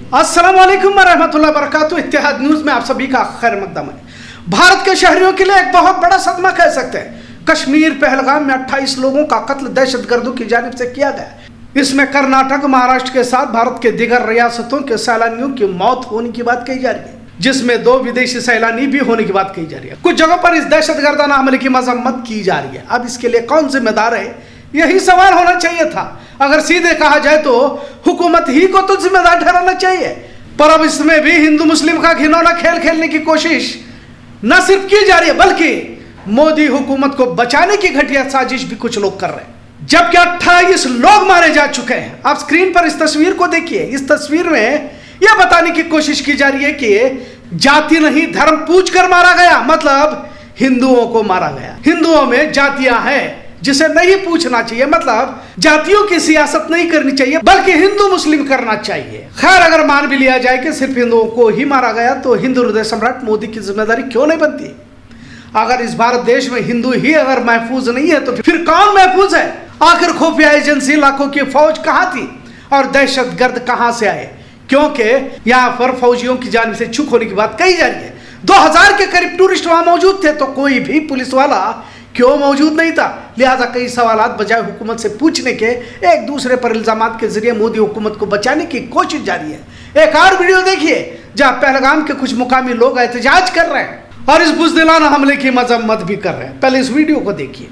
अस्सलाम वालेकुम वरहमतुल्लाहि वबरकातुहू। इत्तेहाद न्यूज में आप सभी का खैर मकदम है। भारत के शहरियों के लिए एक बहुत बड़ा सदमा कह सकते हैं। कश्मीर पहलगाम में 28 लोगों का कत्ल दहशतगर्दों की जानिब से किया गया। इसमें कर्नाटक, महाराष्ट्र के साथ भारत के दीगर रियासतों के सैलानियों की मौत होने की बात कही जा रही है, जिसमें 2 विदेशी सैलानी भी होने की बात कही जा रही है। कुछ जगहों पर इस दहशतगर्दाना हमले की मजम्मत की जा रही है। अब इसके लिए कौन जिम्मेदार है, यही सवाल होना चाहिए था। अगर सीधे कहा जाए तो हुकूमत ही को तो जिम्मेदार ठहराना चाहिए, पर अब इसमें भी हिंदू मुस्लिम का घिनौना खेल खेलने की कोशिश न सिर्फ की जा रही है, बल्कि मोदी हुकूमत को बचाने की घटिया साजिश भी कुछ लोग कर रहे हैं। जबकि 28 लोग मारे जा चुके हैं। आप स्क्रीन पर इस तस्वीर को देखिए। इस तस्वीर में यह बताने की कोशिश की जा रही है कि जाति नहीं, धर्म पूछ कर मारा गया, मतलब हिंदुओं को मारा गया। हिंदुओं में जातियां हैं जिसे नहीं पूछना चाहिए, मतलब जातियों की सियासत नहीं करनी चाहिए, बल्कि हिंदू मुस्लिम करना चाहिए। खैर, अगर मान भी लिया जाए कि सिर्फ हिंदुओं को ही मारा गया, तो हिंदू हृदय सम्राट मोदी की जिम्मेदारी क्यों नहीं बनती? अगर इस भारत देश में हिंदू ही अगर महफूज नहीं है, तो फिर कौन महफूज है? आखिर खुफिया एजेंसी, लाखों की फौज कहां थी और दहशतगर्द कहां से आए? क्योंकि यहाँ पर फौजियों की जान से चूक होने की बात कही जा रही है। 2000 के करीब टूरिस्ट वहां मौजूद थे, तो कोई भी पुलिस वाला क्यों मौजूद नहीं था? लिहाजा कई सवालात बजाय हुकूमत से पूछने के, एक दूसरे पर इल्जामात के जरिए मोदी हुकूमत को बचाने की कोशिश जारी है। एक और वीडियो देखिए जहां पहलगाम के कुछ मुकामी लोग एहतजाज कर रहे हैं और इस बुज़दिलाना हमले की मजम्मत भी कर रहे हैं। पहले इस वीडियो को देखिए।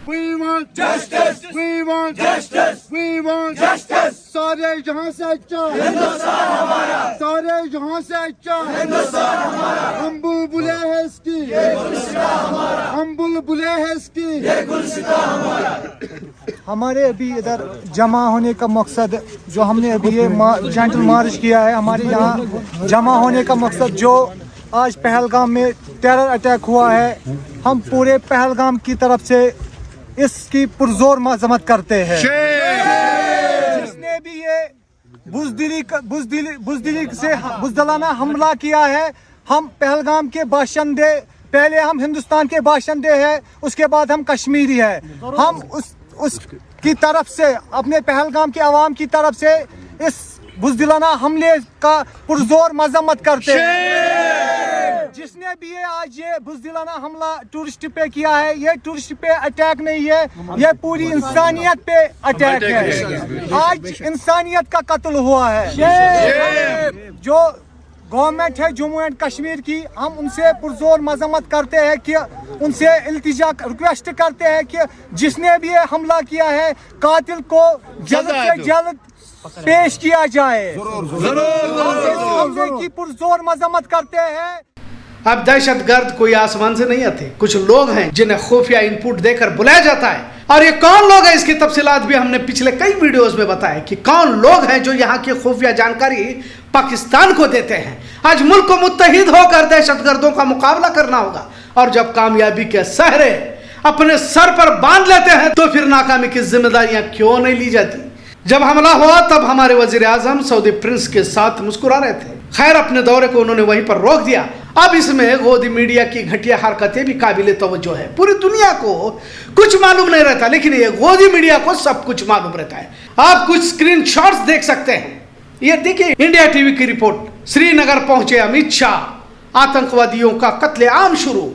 We want justice. We want justice. We want justice. सारे जहां से अच्छा हिंदुस्तान हमारा, सारे जहां से अच्छा हिंदुस्तान हमारा। हम बुलबुले हैं इसकी, ये गुलसिता हमारा। हम बुलबुले हैं इसकी, ये गुलसिता हमारा। हमारे अभी इधर जमा होने का मकसद, जो हमने अभी ये जेंटल मार्च किया है, हमारे यहाँ जमा होने का मकसद जो आज पहलगाम में टेरर अटैक हुआ है, हम पूरे पहलगाम की तरफ से इसकी पुरजोर मजम्मत करते हैं। जिसने भी ये बुज़दिलाना हमला किया है, हम पहलगाम के बाशिंदे, पहले हम हिंदुस्तान के बाशिंदे हैं, उसके बाद हम कश्मीरी है। हम उसकी तरफ से, अपने पहलगाम के अवाम की तरफ से इस बुज़दिलाना हमले का पुरजोर मजम्मत करते हैं। जिसने भी आज ये बुज़दिलाना हमला टूरिस्ट पे किया है, ये टूरिस्ट पे अटैक नहीं है, ये पूरी इंसानियत पे अटैक है। आज इंसानियत का कत्ल हुआ है। जो गवर्नमेंट है जम्मू एंड कश्मीर की, हम उनसे पुरजोर मजम्मत करते हैं कि उनसे इल्तिजा रिक्वेस्ट करते हैं कि जिसने भी ये हमला किया है, कातिल को जल्द से जल्द पेश किया जाए। हमले की पुरजोर मजम्मत करते हैं। अब दहशतगर्द कोई आसमान से नहीं आते, कुछ लोग हैं जिन्हें खुफिया इनपुट देकर बुलाया जाता है। और ये कौन लोग हैं, इसकी तफसीलात भी हमने पिछले कई वीडियोस में बताया कि कौन लोग हैं जो यहाँ की खुफिया जानकारी पाकिस्तान को देते हैं। आज मुल्क को मुत्तहिद होकर दहशतगर्दों का मुकाबला करना होगा, और जब कामयाबी के सहरे अपने सर पर बांध लेते हैं, तो फिर नाकामी की जिम्मेदारियां क्यों नहीं ली जाती? जब हमला हुआ तब हमारे वजीर आजम सऊदी प्रिंस के साथ मुस्कुरा रहे थे। खैर, अपने दौरे को उन्होंने वहीं पर रोक दिया। अब इसमें गोदी मीडिया की घटिया हरकतें भी काबिले तवज्जो है। पूरी दुनिया को कुछ मालूम नहीं रहता, लेकिन ये गोदी मीडिया को सब कुछ मालूम रहता है। आप कुछ स्क्रीनशॉट्स देख सकते हैं। ये देखिए, इंडिया टीवी की रिपोर्ट। श्रीनगर पहुंचे अमित शाह, आतंकवादियों का कत्लेआम शुरू।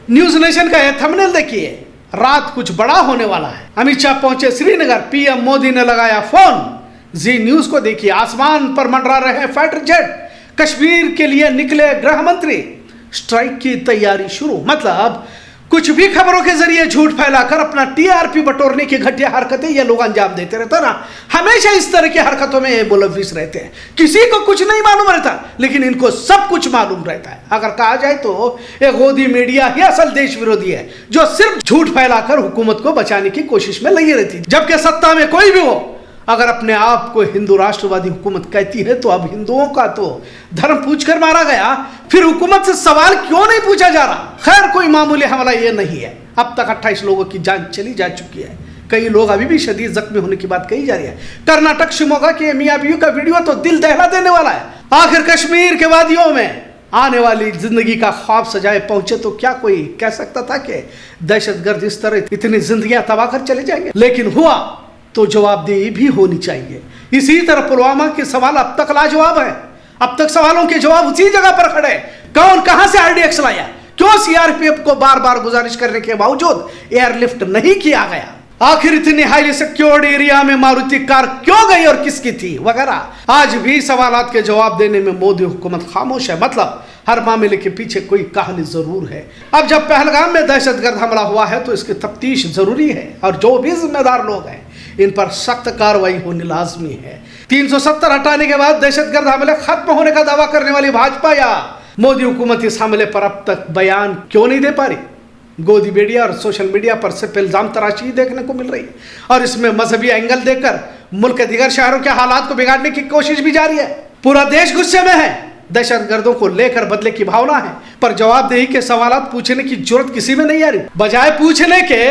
न्यूज नेशन का यह थंबनेल देखिए, रात कुछ बड़ा होने वाला है। अमित शाह पहुंचे श्रीनगर, पीएम मोदी ने लगाया फोन। जी न्यूज को देखिए, आसमान पर मंडरा रहे हैं फाइटर जेट। कश्मीर के लिए निकले गृह मंत्री, स्ट्राइक की तैयारी शुरू। मतलब कुछ भी खबरों के जरिए झूठ फैलाकर अपना टीआरपी बटोरने की घटिया हरकतें ये लोग अंजाम देते रहते ना। हमेशा इस तरह की हरकतों में मुलव्विस रहते हैं। किसी को कुछ नहीं मालूम रहता, लेकिन इनको सब कुछ मालूम रहता है। अगर कहा जाए तो ये गोदी मीडिया ही असल देश विरोधी है, जो सिर्फ झूठ फैलाकर हुकूमत को बचाने की कोशिश में लगी रहती है। जबकि सत्ता में कोई भी हो, अगर अपने आप को हिंदू राष्ट्रवादी हुकूमत कहती है, तो अब हिंदुओं का तो धर्म पूछकर मारा गया, फिर हुकूमत से सवाल क्यों नहीं पूछा जा रहा? खैर, कोई मामूली हमला ये नहीं है। अब तक 28 लोगों की जान चली जा चुकी है। कई लोग अभी भी शदीद जख्मी होने की बात कही जा रही है। कर्नाटक शिमोगा के मियां बीवी का वीडियो तो दिल दहला देने वाला है। आखिर कश्मीर के वादियों में आने वाली जिंदगी का ख्वाब सजाए पहुंचे, तो क्या कोई कह सकता था कि दहशतगर्द इस तरह इतनी जिंदगियां तबाह कर चले जाएंगे? लेकिन हुआ तो जवाबदेही भी होनी चाहिए। इसी तरह पुलवामा के सवाल अब तक लाजवाब है। अब तक सवालों के जवाब उसी जगह पर खड़े। कौन कहां से आरडीएक्स लाया? क्यों सीआरपीएफ को बार बार गुजारिश करने के बावजूद एयरलिफ्ट नहीं किया गया? आखिर इतनी हाईली सिक्योर्ड एरिया में मारुति कार क्यों गई और किसकी थी, वगैरह आज भी सवालात के जवाब देने में मोदी हुकूमत खामोश है। मतलब हर मामले के पीछे कोई कहानी जरूर है। अब जब पहलगाम में दहशतगर्द हमला हुआ है तो इसकी तफ्तीश जरूरी है और जो भी जिम्मेदार लोग हैं इन पर सख्त कार्रवाई होनी लाजमी है। 370 हटाने के बाद दहशतगर्द हमले खत्म होने का दावा करने वाली भाजपा या मोदी हुकूमत इस हमले पर अब तक बयान क्यों नहीं दे पा रही? गोदी मीडिया और सोशल मीडिया पर सिर्फ इल्जाम तराशी देखने को मिल रही है और इसमें मजहबी एंगल देकर मुल्क के दीगर शहरों के हालात को बिगाड़ने की कोशिश भी जारी है। पूरा देश गुस्से में है। दहशतगर्दों को लेकर बदले की भावना है, पर जवाबदेही के सवालात पूछने की जरूरत किसी में नहीं आ रही। बजाय पूछने के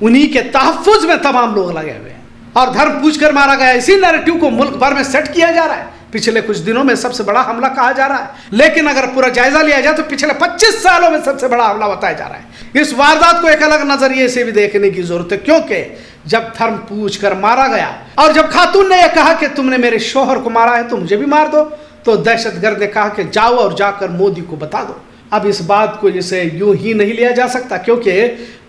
उन्हीं के तहफ्फुज में तमाम लोग लगे हुए हैं और धर्म पूछकर मारा गया इसी नैरेटिव को मुल्क भर में सेट किया जा रहा है। पिछले कुछ दिनों में सबसे बड़ा हमला कहा जा रहा है, लेकिन अगर पूरा जायजा लिया जाए तो पिछले 25 सालों में सबसे बड़ा हमला बताया जा रहा है। इस वारदात को एक अलग नजरिए से भी देखने की जरूरत है, क्योंकि जब धर्म पूछ कर मारा गया और जब खातून ने यह कहा कि तुमने मेरे शोहर को मारा है तो मुझे भी मार दो, तो दहशतगर्द ने कहा कि जाओ और जाकर मोदी को बता दो। अब इस बात को जैसे यूं ही नहीं लिया जा सकता, क्योंकि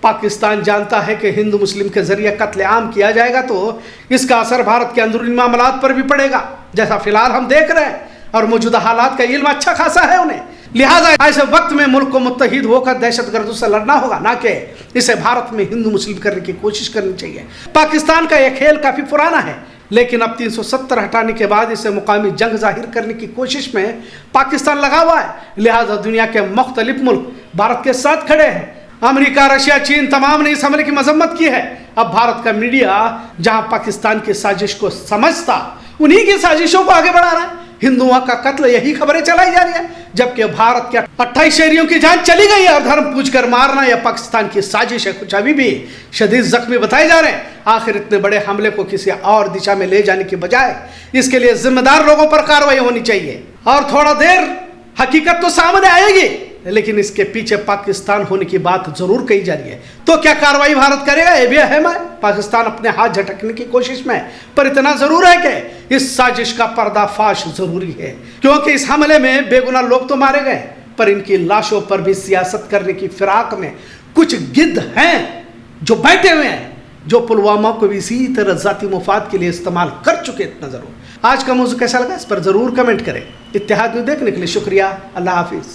पाकिस्तान जानता है कि हिंदू मुस्लिम के जरिए कत्लेआम किया जाएगा तो इसका असर भारत के अंदरूनी मामलात पर भी पड़ेगा, जैसा फिलहाल हम देख रहे हैं। और मौजूदा हालात का इल्म अच्छा खासा है उन्हें, लिहाजा ऐसे वक्त में मुल्क को मुत्तहिद होकर दहशतगर्दों से लड़ना होगा, ना कि इसे भारत में हिंदू मुस्लिम करने की कोशिश करनी चाहिए। पाकिस्तान का यह खेल काफी पुराना है, लेकिन अब 370 हटाने के बाद इसे मुकामी जंग जाहिर करने की कोशिश में पाकिस्तान लगा हुआ है। लिहाजा दुनिया के मुख्तलिफ मुल्क भारत के साथ खड़े हैं। अमेरिका, रशिया, चीन तमाम ने इस हमले की मजम्मत की है। अब भारत का मीडिया जहां पाकिस्तान की साजिश को समझता उन्हीं की साजिशों को आगे बढ़ा रहा है। हिंदुओं का कत्ल, यही खबरें चलाई जा रही है, जबकि भारत के 28 शहरियों की जान चली गई है और धर्म पूछकर मारना यह पाकिस्तान की साजिश है। कुछ अभी भी शदीद जख्मी बताए जा रहे हैं। आखिर इतने बड़े हमले को किसी और दिशा में ले जाने की बजाय इसके लिए जिम्मेदार लोगों पर कार्रवाई होनी चाहिए। और थोड़ा देर हकीकत तो सामने आएगी, लेकिन इसके पीछे पाकिस्तान होने की बात जरूर कही जा रही है। तो क्या कार्रवाई भारत करेगा? यह भी अहम है। पाकिस्तान अपने हाथ झटकने की कोशिश में, पर इतना जरूर है कि इस साजिश का पर्दाफाश जरूरी है, क्योंकि इस हमले में बेगुनाह लोग तो मारे गए, पर इनकी लाशों पर भी सियासत करने की फिराक में कुछ गिद्ध हैं जो बैठे हुए हैं, जो पुलवामा को भी इसी तरह जाती मुफाद के लिए इस्तेमाल कर चुके। इतना जरूर। आज का मौजू कैसा लगा इस पर जरूर कमेंट करें। इत्तेहाद न्यूज़ देखने के लिए शुक्रिया। अल्लाह हाफिज।